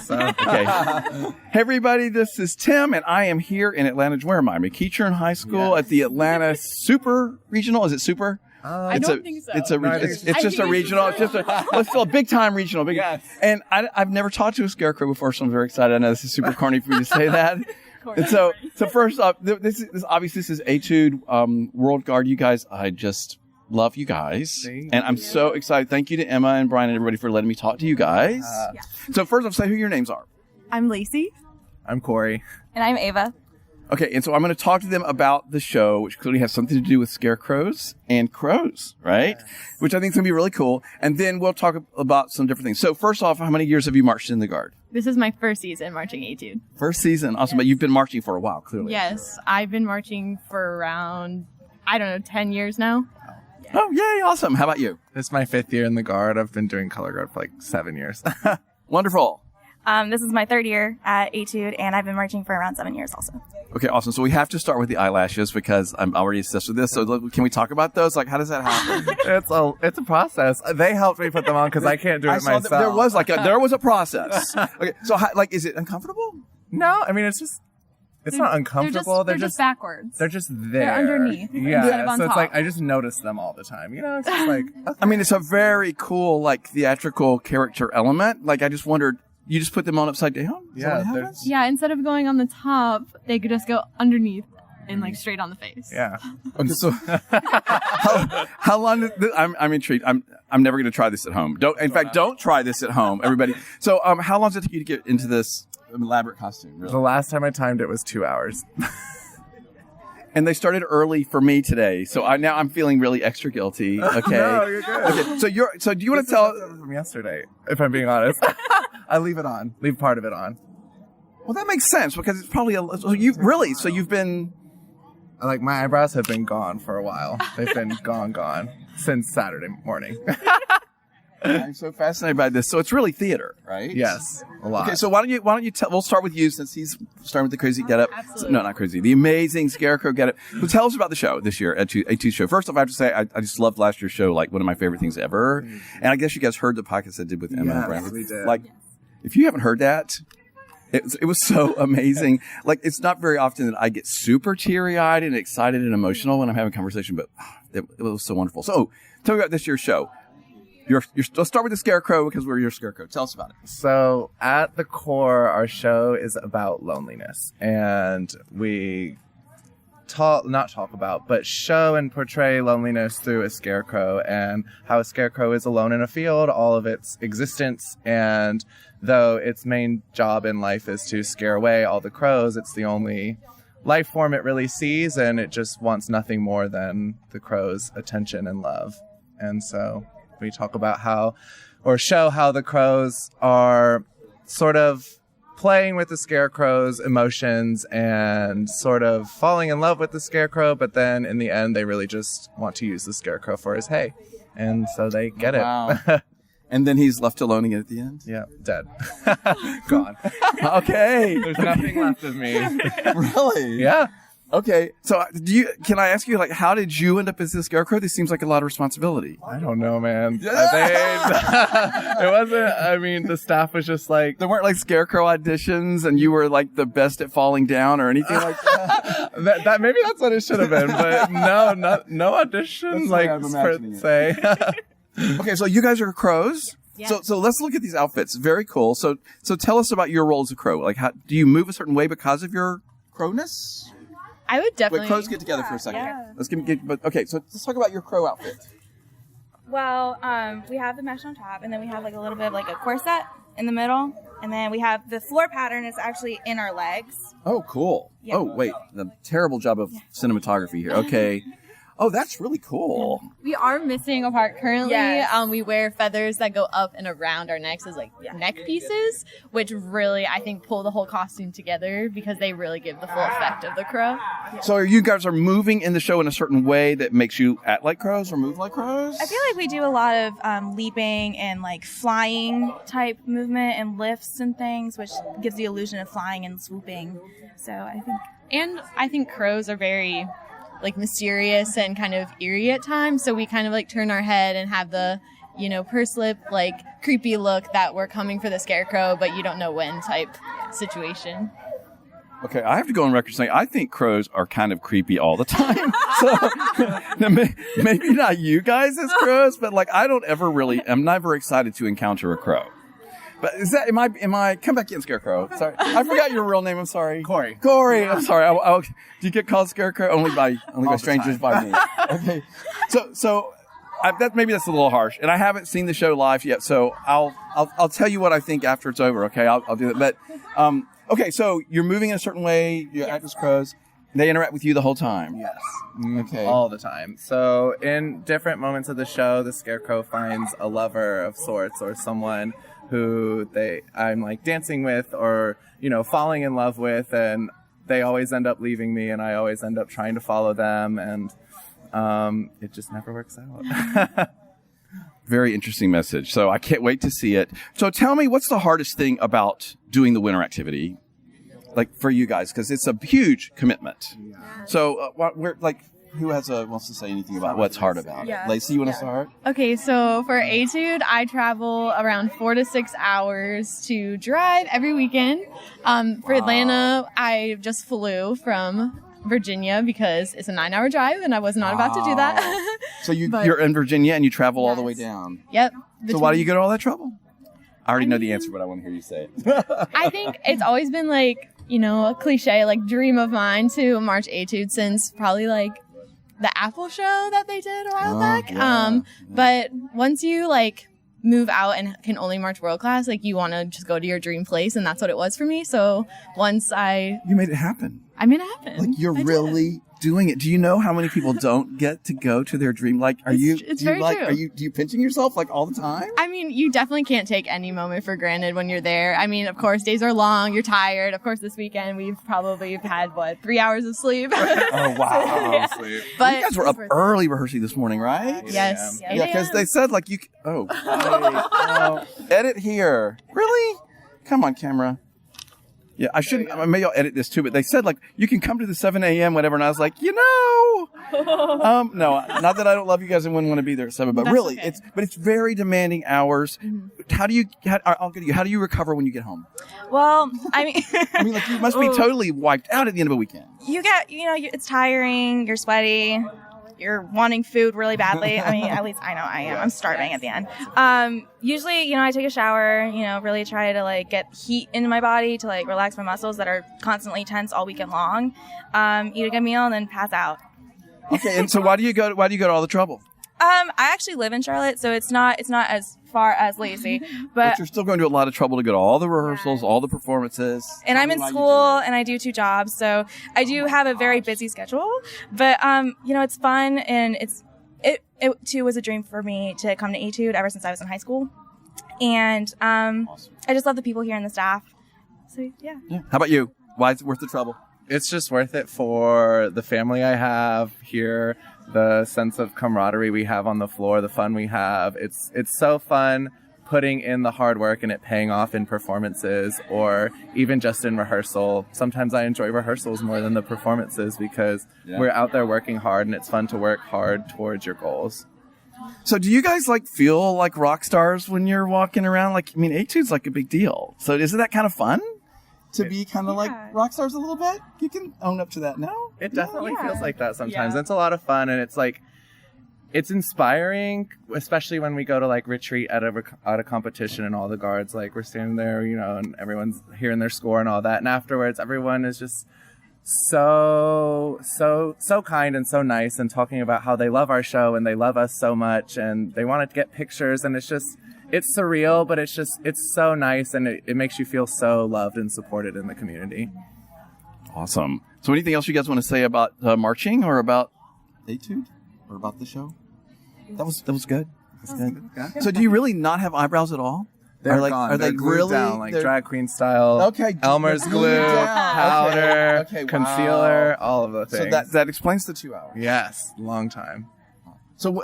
So. Okay. Hey, everybody, this is Tim, and I am here in Atlanta. Where am I? McEachern High School at the Atlanta Super Regional. Is it Super? I don't think so. It's just a regional. It's just it's still a big time regional. Yes. And I've never talked to a scarecrow before, so I'm very excited. I know this is super corny for me to say that. And so first off, this is Etude, World Guard. You guys, I just love you guys, and I'm so excited. Thank you to Emma and Brian and everybody for letting me talk to you guys. So first off, say who your names are. I'm Lacey. I'm Corey. And I'm Ava. Okay, and so I'm going to talk to them about the show, which clearly has something to do with scarecrows and crows, right? Yes. Which I think is going to be really cool. And then we'll talk about some different things. So first off, how many years have you marched in the Guard? This is my first season marching Etude. First season, awesome. Yes. But you've been marching for a while, clearly. Yes, I've been marching for around, 10 years now. Oh, yay, awesome. How about you? This is my 5th year in the Guard. I've been doing color guard for like 7 years. Wonderful. This is my 3rd year at Etude, and I've been marching for around 7 years also. Okay, awesome. So we have to start with the eyelashes because I'm already obsessed with this. So can we talk about those? Like, how does that happen? It's a process. They helped me put them on because I can't do it myself. There was a process. Okay, so is it uncomfortable? No, I mean it's not uncomfortable. They're just backwards. They're just there. They're underneath. Yeah, instead of on so it's top. like I just notice them all the time. You know, it's just like. Okay. I mean, it's a very cool theatrical character element. Like, I just wondered. You just put them on upside down? Is that what happens? Yeah, instead of going on the top, they could just go underneath and straight on the face. Yeah. Okay, so how long? I'm intrigued. I'm never going to try this at home. Don't try this at home, everybody. So how long does it take you to get into this elaborate costume? Really? The last time I timed it was 2 hours. And they started early for me today, so I'm feeling really extra guilty. Okay. No, you're good. Okay, so do you want to tell from yesterday? If I'm being honest, I leave part of it on. Well, that makes sense because it's probably you've been. Like my eyebrows have been gone for a while. They've been gone since Saturday morning. I'm so fascinated by this. So it's really theater, right? Yes, a lot. Okay, so why don't you tell? We'll start with you since he's starting with the crazy getup. Absolutely. No, not crazy. The amazing scarecrow getup. So tell us about the show this year, Etude show. First off, I have to say I just loved last year's show, like one of my favorite things ever. And I guess you guys heard the podcast I did with Emma and Brian. Yes, we did. Like, if you haven't heard that, it was so amazing. Like, it's not very often that I get super teary-eyed and excited and emotional when I'm having a conversation, but it was so wonderful. So tell me about this year's show. Let's start with the scarecrow because we're your scarecrow. Tell us about it. So at the core, our show is about loneliness, and we show and portray loneliness through a scarecrow and how a scarecrow is alone in a field, all of its existence, and though its main job in life is to scare away all the crows, it's the only life form it really sees, and it just wants nothing more than the crow's attention and love. And so we talk about show how the crows are sort of playing with the scarecrow's emotions and sort of falling in love with the scarecrow, but then in the end, they really just want to use the scarecrow for his hay. And so they get it. And then he's left alone again at the end? Yeah, dead. Gone. Okay. There's nothing left of me. Really? Yeah. Okay, so can I ask you, how did you end up as the scarecrow? This seems like a lot of responsibility. I don't know, man. It wasn't, the staff was just like... There weren't scarecrow auditions and you were the best at falling down or anything like that? that maybe that's what it should have been, but no audition, per se. Okay, so you guys are crows. Yeah. So let's look at these outfits. Very cool. So tell us about your role as a crow. How do you move a certain way because of your crowness? I would definitely... Wait, crows get together for a second. Yeah. Okay, so let's talk about your crow outfit. Well, we have the mesh on top, and then we have a little bit of a corset in the middle, and then we have the floor pattern is actually in our legs. Oh, cool. Yeah. Oh, wait, the terrible job of cinematography here. Okay. Oh, that's really cool. We are missing a part currently. Yes. We wear feathers that go up and around our necks as neck pieces, which really, I think, pull the whole costume together because they really give the full effect of the crow. So you guys are moving in the show in a certain way that makes you act like crows or move like crows? I feel like we do a lot of leaping and flying type movement and lifts and things, which gives the illusion of flying and swooping. So I think crows are very mysterious and kind of eerie at times, so we kind of turn our head and have the purse slip, like creepy look that we're coming for the scarecrow, but you don't know when type situation. Okay, I have to go on record saying I think crows are kind of creepy all the time. So maybe not you guys as crows, but like I'm never excited to encounter a crow. But am I come back in, Scarecrow? Sorry, I forgot your real name. I'm sorry, Corey. I'm sorry. Do you get called Scarecrow only by strangers by me? Okay, so maybe that's a little harsh, and I haven't seen the show live yet, so I'll tell you what I think after it's over. Okay, I'll do that. But okay, so you're moving in a certain way. You act as crows. They interact with you the whole time. Yes. Okay. All the time. So in different moments of the show, the scarecrow finds a lover of sorts or someone who I'm like dancing with or, falling in love with, and they always end up leaving me and I always end up trying to follow them, and it just never works out. Very interesting message. So I can't wait to see it. So tell me, what's the hardest thing about doing the winter activity? Like for you guys, because it's a huge commitment. Yeah. So who wants to say anything about what's hard about it? Lacey, you want to start? Okay, so for Etude, I travel around 4 to 6 hours to drive every weekend. For Atlanta, I just flew from Virginia because it's a 9-hour drive and I was not about to do that. So you're in Virginia and you travel all the way down. Yep. So why do you go to all that trouble? I already know the answer, but I want to hear you say it. I think it's always been like, a cliche, like dream of mine to march Etude since probably like the Apple show that they did a while back. Yeah. But once you like move out and can only march world class, like you want to just go to your dream place, and that's what it was for me. So once you made it happen. I made it happen. Like you're really doing it. Do you know how many people don't get to go to their dream? Like, It's very true. Do you pinching yourself like all the time? I mean, you definitely can't take any moment for granted when you're there. I mean, of course, days are long. You're tired. Of course, this weekend we've probably had 3 hours of sleep. Oh wow! Yeah. But you guys were up early rehearsing this morning, right? Yes. Yeah, because they said like you. Edit here. Really? Come on, camera. Yeah, I shouldn't. Maybe I'll edit this too. But they said like you can come to the 7 a.m. whatever, and I was like, no, not that I don't love you guys and wouldn't want to be there at 7, but That's really, okay. it's very demanding hours. Mm-hmm. How do you recover when you get home? Well, I mean, like you must be totally wiped out at the end of a weekend. You get, it's tiring. You're sweaty. You're wanting food really badly. I mean, at least I know I am. I'm starving at the end. Usually, I take a shower, really try to like get heat into my body to like relax my muscles that are constantly tense all weekend long. Eat a good meal and then pass out. Okay. And so why do you go to all the trouble? I actually live in Charlotte, so it's not as far as Lacey, but you're still going to a lot of trouble to go to all the rehearsals, all the performances. And I'm in school and I do 2 jobs, so I do have a very busy schedule. But it's fun, and it too was a dream for me to come to Etude ever since I was in high school, and Awesome. I just love the people here and the staff. So yeah. How about you? Why is it worth the trouble? It's just worth it for the family I have here, the sense of camaraderie we have on the floor, the fun we have. It's so fun putting in the hard work and it paying off in performances or even just in rehearsal. Sometimes I enjoy rehearsals more than the performances because we're out there working hard, and it's fun to work hard towards your goals. So do you guys feel like rock stars when you're walking around? Etude's like a big deal. So isn't that kind of fun? To be kind of like rock stars a little bit? You can own up to that, no? It definitely feels like that sometimes. It's a lot of fun, and it's inspiring, especially when we go to retreat at a competition, and all the guards we're standing there, and everyone's hearing their score and all that, and afterwards everyone is just so kind and so nice and talking about how they love our show and they love us so much and they want to get pictures, and it's surreal, but it's so nice, and it makes you feel so loved and supported in the community. Awesome. So anything else you guys want to say about marching or about Etude or about the show? That was good. So do you really not have eyebrows at all? They're gone. They're glued really down, drag queen style. Okay. Elmer's glue, powder, okay, concealer, all of the things. So that explains the 2 hours. Yes, long time. So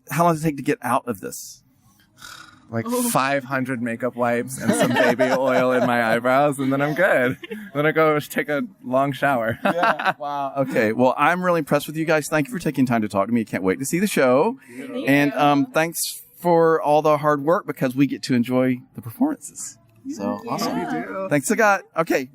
how long does it take to get out of this? 500 makeup wipes and some baby oil in my eyebrows, and then I'm good. Then I go take a long shower. Yeah, wow. Okay, well, I'm really impressed with you guys. Thank you for taking time to talk to me. Can't wait to see the show. Thank and you. Thanks for all the hard work because we get to enjoy the performances. So awesome. You do. Thanks, Scott. Okay.